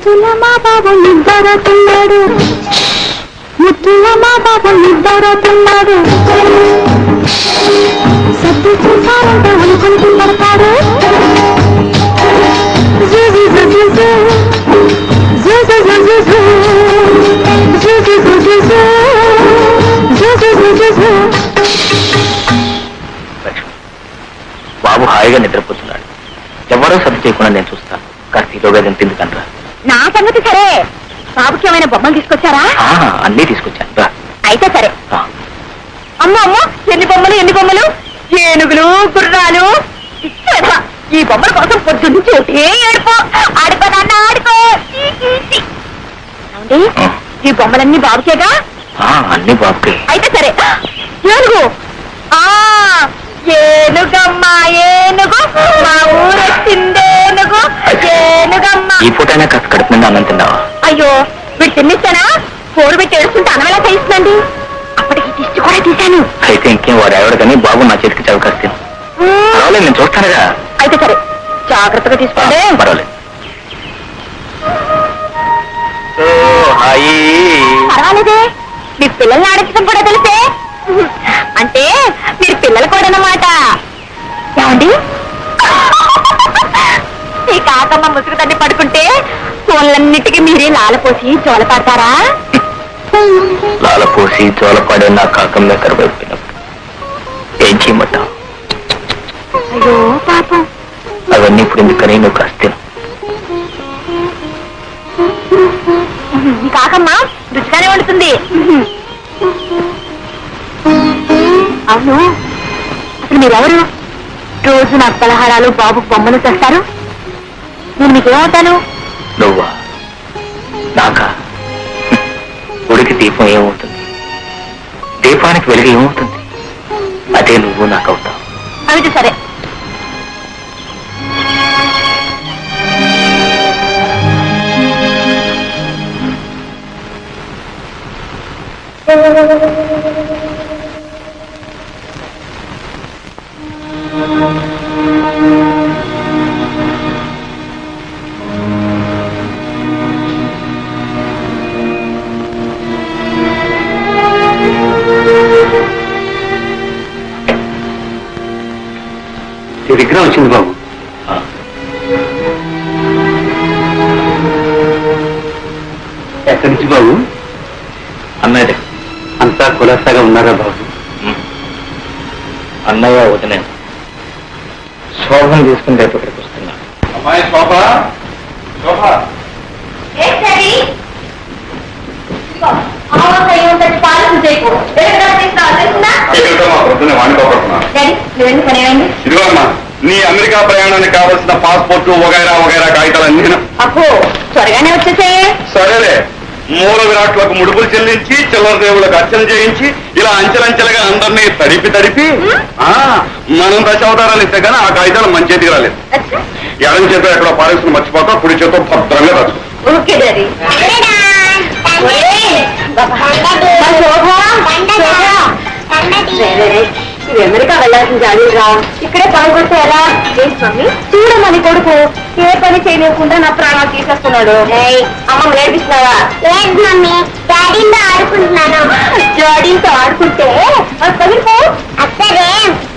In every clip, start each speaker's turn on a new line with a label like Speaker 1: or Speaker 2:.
Speaker 1: ముత్తుల మా బాబు నిద్రతున్నాడు, ముత్తుల మా బాబు నిద్రతున్నాడు. సద్దు చూసారంటే అనుకుంటూ పడతాడు.
Speaker 2: బాబు హాయిగా నిద్రపోతున్నాడు. ఎవరో సర్ది చేయకుండా నేను చూస్తాను. కాస్త ఈలోగా తిందుకనరా.
Speaker 1: నా సంగతి సరే, బాబుకి ఏమైనా బొమ్మలు తీసుకొచ్చారా?
Speaker 2: అన్నీ తీసుకొచ్చాను రా.
Speaker 1: అయితే సరే. అమ్మో అమ్మో, ఎన్ని బొమ్మలు ఎన్ని బొమ్మలు, ఏనుగులు గుర్రాలు. ఈ బొమ్మల కోసం పొద్దున్న చోటే ఏడుపో. ఆడుకో నాన్న ఆడుకో. ఈ బొమ్మలన్నీ బాబుకేగా?
Speaker 2: అన్ని బాబుకే.
Speaker 1: అయితే సరే. ఏనుగు, ఏనుగమ్మా ఏనుగు, మా ఊరు వచ్చిందేనుగు, ఏనుగమ్మా.
Speaker 2: ఈ పూట అయినా కాస్త కడుపు నిండా అన్నం తిన్నావా?
Speaker 1: అయ్యో, వీడు తిన్నిస్తానా? కూర పెట్టి ఏడుస్తుంటే అన్నం ఎలా చేయిస్తుందండి? అప్పటికి దిష్టి కూడా తీశాను.
Speaker 2: అయితే ఇంకేం వాడు ఎవడు కానీ బాబు నా చేతికి చవకాస్తాను. పర్వాలేదు, నేను చూస్తానుగా.
Speaker 1: అయితే సరే, జాగ్రత్తగా తీసుకోండి.
Speaker 2: పర్వాలేదు.
Speaker 1: పర్వాలేదే, మీ పిల్లల్ని ఆడించడం కూడా తెలిసే. అంటే మీరు పిల్లలు కూడా అన్నమాట. ఏమండి, ఈ కాకమ్మ ముసుగు తన్ని పడుకుంటే పూలన్నిటికీ మీరే లాలపోసి జోలపాడతారా?
Speaker 2: లాలపోసి జోలపాడే నా కాకమ్మ కరువైపోయినప్పుడు ఏం చేయమంటావు?
Speaker 1: అయ్యో పాపం.
Speaker 2: అవన్నీ ఇప్పుడు ఎందుకని నువ్వు కాస్త
Speaker 1: కాకమ్మ రుచిగానే వండుతుంది. అవును, అసలు మీరెవరు? రోజు నాకు పలహారాలు, బాబుకు బొమ్మలు తెస్తారు. నేను మీకేమవుతాను?
Speaker 2: నువ్వా? నాకా? ఉడికి దీపం ఏమవుతుంది? దీపానికి వెలుగు ఏమవుతుంది? అదే నువ్వు నాకు అవుతావు.
Speaker 1: అయితే సరే.
Speaker 2: విగ్రహం వచ్చింది బాబు. ఎక్కడి నుంచి బాబు? అన్నయ్య. అంతా కులాసాగా ఉన్నారా బాబు? అన్నయ్య వదిన శోభను తీసుకుని రేపు ఇక్కడికి వస్తున్నా.
Speaker 3: అమ్మాయి శోభ, శోభ. ఇదిగో అమ్మా, నీ అమెరికా ప్రయాణానికి కావలసిన పాస్పోర్ట్ వగైరా వగైరా కాగితాలన్నీ.
Speaker 1: అప్పు త్వరగానే వచ్చేసాయే.
Speaker 3: సరేలే, మూల విరాట్లకు ముడుపులు చెల్లించి చిల్లర దేవులకు అర్చన చేయించి ఇలా అంచెలంచెలుగా అందరినీ తడిపి మనం దశావతారాలు ఇస్తే కానీ ఆ కాగితాలు మన చేతికి రాలేదు. ఎడం చేత ఎక్కడో పారేసుకుని మర్చిపోక కుడి చేతో భద్రంగా రచ్చు.
Speaker 1: Okay daddy. అమెరికా వెళ్ళాల్సిన జాడీరా, ఇక్కడే పాల్గొంటే ఎలా? మమ్మీ చూడమని కొడుకు ఏ పని చేయలేకుండా నా ప్రాణాలు తీసేస్తున్నాడు. అమ్మ నేర్పిస్తున్నావా? లేదు మమ్మీ, డాడీతో ఆడుకుంటున్నాను. డాడీతో ఆడుకుంటే అక్కడే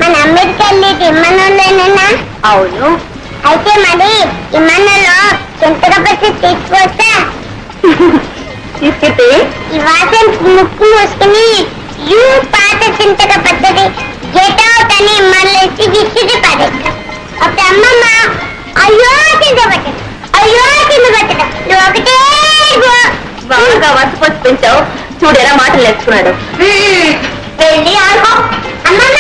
Speaker 1: మన అమెరికా వెళ్ళేది ఇమ్మన్నా. అవును, అయితే మరి ఇమ్మన్నలో చింతకపచ్చి తీసుకొస్తా. తీసుకెళ్తే ఇవాళ ముక్కు మూసుకుని యూ పాత చింతక పద్ధతి జటని మళ్ళీ గిచ్చిది పడేస్తా. అప్పుడు అమ్మమ్మ అయ్యో చింత పట్టదు, అయ్యో చింత పట్టదు, నువ్వు ఒకటే బాగా వసపోసి పెంచావు. చూడు ఎలా మాటలు నేర్చుకున్నాడు. వెళ్ళి ఆడుకో అమ్మమ్మ.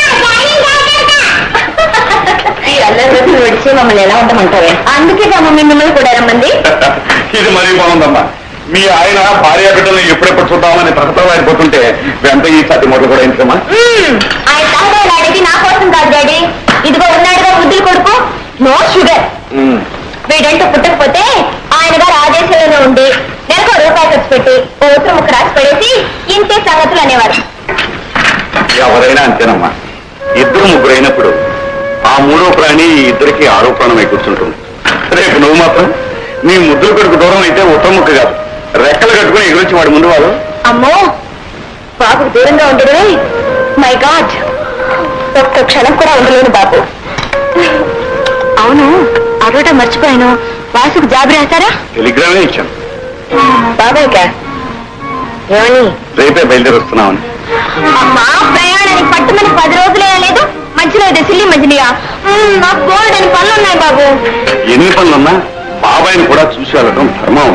Speaker 1: అల్లరి విడిచి మమ్మల్ని ఎలా ఉండమంటావే? అందుకే మమ్మీ మిమ్మల్ని కూడా రమ్మంది.
Speaker 3: ఇది మరీ బాగుందమ్మా. మీ ఆయన భార్య బిడ్డలు ఎప్పుడెప్పుడు చూద్దామని ప్రకటనలాడిపోతుంటే వెంట ఈ సతి మొదలు కూడా ఏంటమ్మా?
Speaker 1: ఆయన తాగడానికి నా కోసం కాదు డాడీ. ఇదిగో ఉన్నాడుగా బుద్ధులు కొడుకు, నో షుగర్. వీడంటూ పుట్టకపోతే ఆయన గారు ఆదేశంలోనే ఉండి నెలకు రూపాయి ఖర్చు పెట్టి ఓసం ముక్క రాసి పడేసి ఇంతే సంగతులు అనేవాడు.
Speaker 3: ఎవరైనా అంతేనమ్మా. ఇద్దరు ముగ్గురు అయినప్పుడు ఆ మూడో ప్రాణి ఇద్దరికి ఆరోపణమై కూర్చుంటుంది. రేపు నువ్వు మాత్రం నీ ముద్దుల కొడుకు దూరం అయితే ఉత్తమ ముక్క కాదు, రెక్కలు కట్టుకుని ఎగురొచ్చి వాడి ముందు వాళ్ళు.
Speaker 1: అమ్మో బాబుకు దూరంగా ఉండడమే మై గాడ్, ఒక్క క్షణం కూడా ఉండలేను బాబు. అవును, అడవటం మర్చిపోయాను, వాసుకు జాబ్ రాశారా?
Speaker 3: టెలిగ్రామే ఇచ్చాను.
Speaker 1: బాబాయ్కా ఏమని?
Speaker 3: రేపే బయలుదేరి వస్తున్నామని.
Speaker 1: అమ్మా ప్రయాణానికి పట్టుమని 10 రోజులే లేదు, మధ్యలో ఇది సిల్లి మధ్యలియా, నాకు గోల్డ్ అని పనులు ఉన్నాయి బాబు.
Speaker 3: ఎన్ని పనులున్నా బాబాయిని కూడా చూసి వెళ్ళడం ధర్మం.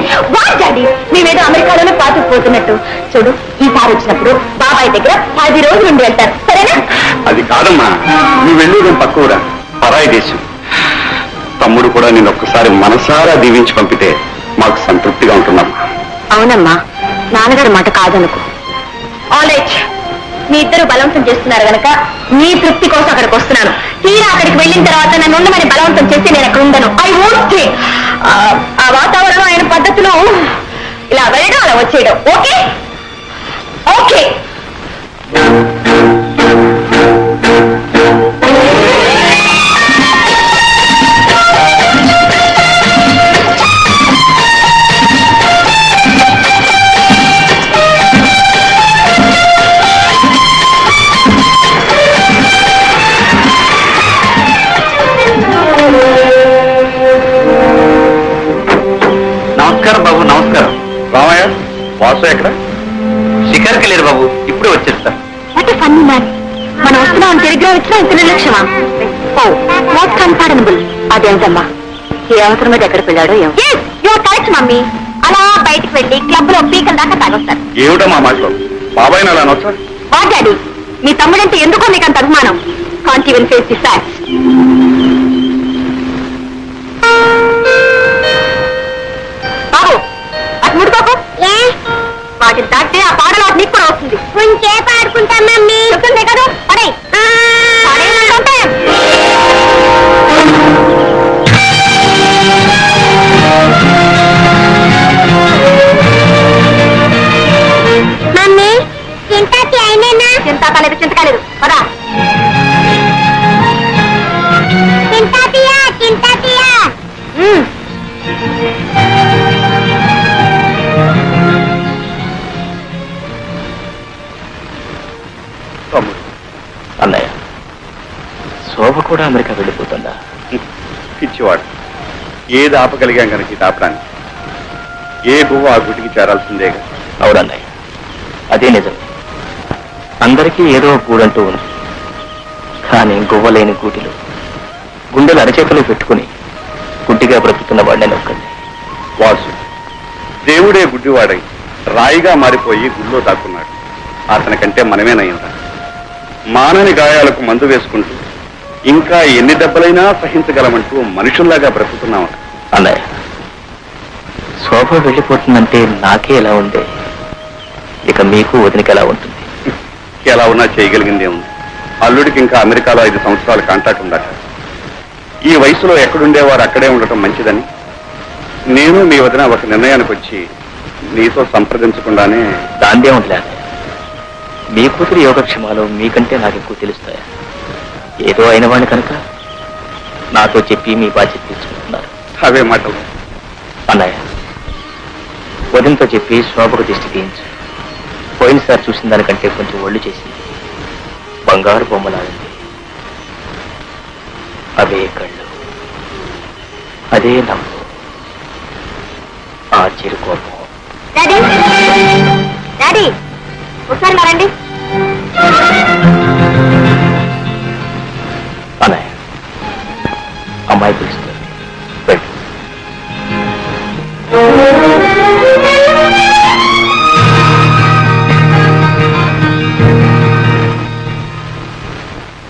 Speaker 1: డాడీ మేమేదో అమెరికాలోనే పాతుకుపోతున్నట్టు. చూడు, ఈసారి వచ్చినప్పుడు బాబాయ్ దగ్గర 10 రోజులు ఉండి వెళ్తారు, సరేనా?
Speaker 3: అది కాదమ్మా, నువ్వు వెళ్ళేది పక్కూరా, పరాయి దేశం. తమ్ముడు కూడా నేను ఒక్కసారి మనసారా దీవించి పంపితే మాకు సంతృప్తిగా ఉంటున్నామ్మా.
Speaker 1: అవునమ్మా, నాన్నగారి మాట కాదనుకో. ఆల్రైట్, మీ ఇద్దరు బలవంతం చేస్తున్నారు గనక మీ తృప్తి కోసం అక్కడికి వస్తున్నాను. తీరా అక్కడికి వెళ్ళిన తర్వాత నన్ను ఉండమని బలవంతం చేసి నేను అక్కడ ఉండను. I won't stay. ఆ వాతావరణం ఆయన పద్ధతులు ఇలా వెళ్ళడం అలా వచ్చేయడం. Okay okay.
Speaker 2: నమస్కారం బాబు. నమస్కారం.
Speaker 3: రామయ్య, వాసు ఎక్కడ?
Speaker 2: షికార్కి లేరు బాబు, ఇప్పుడే వచ్చేస్తా.
Speaker 1: వాట్ ఫన్నీ మ్యాన్, మనం వస్తున్నాం టెలిగ్రామ్ ఇచ్చినా ఇంత నిర్లక్ష్యమా? ఓ నాట్ కన్ఫర్డబుల్. అదేంటమ్మా, ఏ అవసరం మీద ఎక్కడికి వెళ్ళాడో ఏమో. యువర్ కరెక్ట్ మమ్మీ, అలా బయటకు వెళ్ళి క్లబ్ లో పీకల దాకా తాగొస్తారు.
Speaker 3: ఏమిటమ్మా మాటలు? బాబాయిని అలా అనొచ్చా?
Speaker 1: వా డాడీ, మీ తమ్ముడంటే ఎందుకో మీకు అంత అభిమానం? Can't even face the facts. బాబు అటు ముడుకోకు. వాటిని దాటితే ఆ పాడలో నీకు కూడా వస్తుంది. కొంచెం పాడుకుంటా మమ్మీ. చెప్తుందే కదా, పడే మమ్మీ. చింతాకి అయినా చింత కాలేదు, చింత కాలేదు. పదా చింతాతియా, చింతాతియా.
Speaker 3: తమ్ముడు,
Speaker 2: అన్నయ్య, శోభ కూడా అమెరికా వెళ్ళిపోతుందా?
Speaker 3: పిచ్చివాడు. ఏది ఆపగలిగాం కనుక ఇది ఆపడానికి. ఏ గువ్వ ఆ గుటికి చేరాల్సిందేగా.
Speaker 2: అవునన్నయ్య, అదే నిజం. అందరికీ ఏదో గూడంటూ ఉంది, కానీ గువ్వలేని గూటిలో గుండెలు అరచేతులు పెట్టుకుని గుడ్డిగా బ్రతుకుతున్న వాడిని నొక్కండి.
Speaker 3: వాసు దేవుడే గుడ్డివాడై రాయిగా మారిపోయి గుళ్ళో దాక్కున్నాడు. అతని కంటే మనమేనయ్యిందా? మానని గాయాలకు మందు వేసుకుంటూ ఇంకా ఎన్ని దెబ్బలైనా సహించగలమంటూ మనుషుల్లాగా బ్రతుకుతున్నాం.
Speaker 2: అన్నయ్య, శోభ వెళ్ళిపోతుందంటే నాకే ఎలా ఉందే, ఇక మీకు వదినకి ఎలా ఉంటుంది?
Speaker 3: ఎలా ఉన్నా చేయగలిగిందే ఉంది. అల్లుడికి ఇంకా అమెరికాలో 5 సంవత్సరాల కాంట్రాక్ట్ ఉండట. ఈ వయసులో ఎక్కడుండేవారు అక్కడే ఉండటం మంచిదని నేను మీ వదిన ఒక నిర్ణయానికి వచ్చి నీతో సంప్రదించకుండానే.
Speaker 2: దాందే ఉండలే అన్నయ్య, మీ కూతురు యోగక్షేమాలు మీకంటే నాకు ఎక్కువ తెలుస్తాయా? ఏదో అయిన వాడిని కనుక నాతో చెప్పి మీ బాధ్యత తీసుకుంటున్నారు.
Speaker 3: అవే మాటలు.
Speaker 2: అన్నయ్య, వదినతో చెప్పి శోభకు దిష్టి తీయించు. పోయినసారి చూసిన దానికంటే కొంచెం ఒళ్ళు చేసింది. బంగారు బొమ్మలాడింది. అవే కళ్ళు, అదే నవ్వు, ఆ చిరు కోపం.
Speaker 1: డాడీ డాడీ ఒకసారి రండి.
Speaker 2: అన్నయ్య, అమ్మాయి పిలుస్తుంది, వెళ్ళు.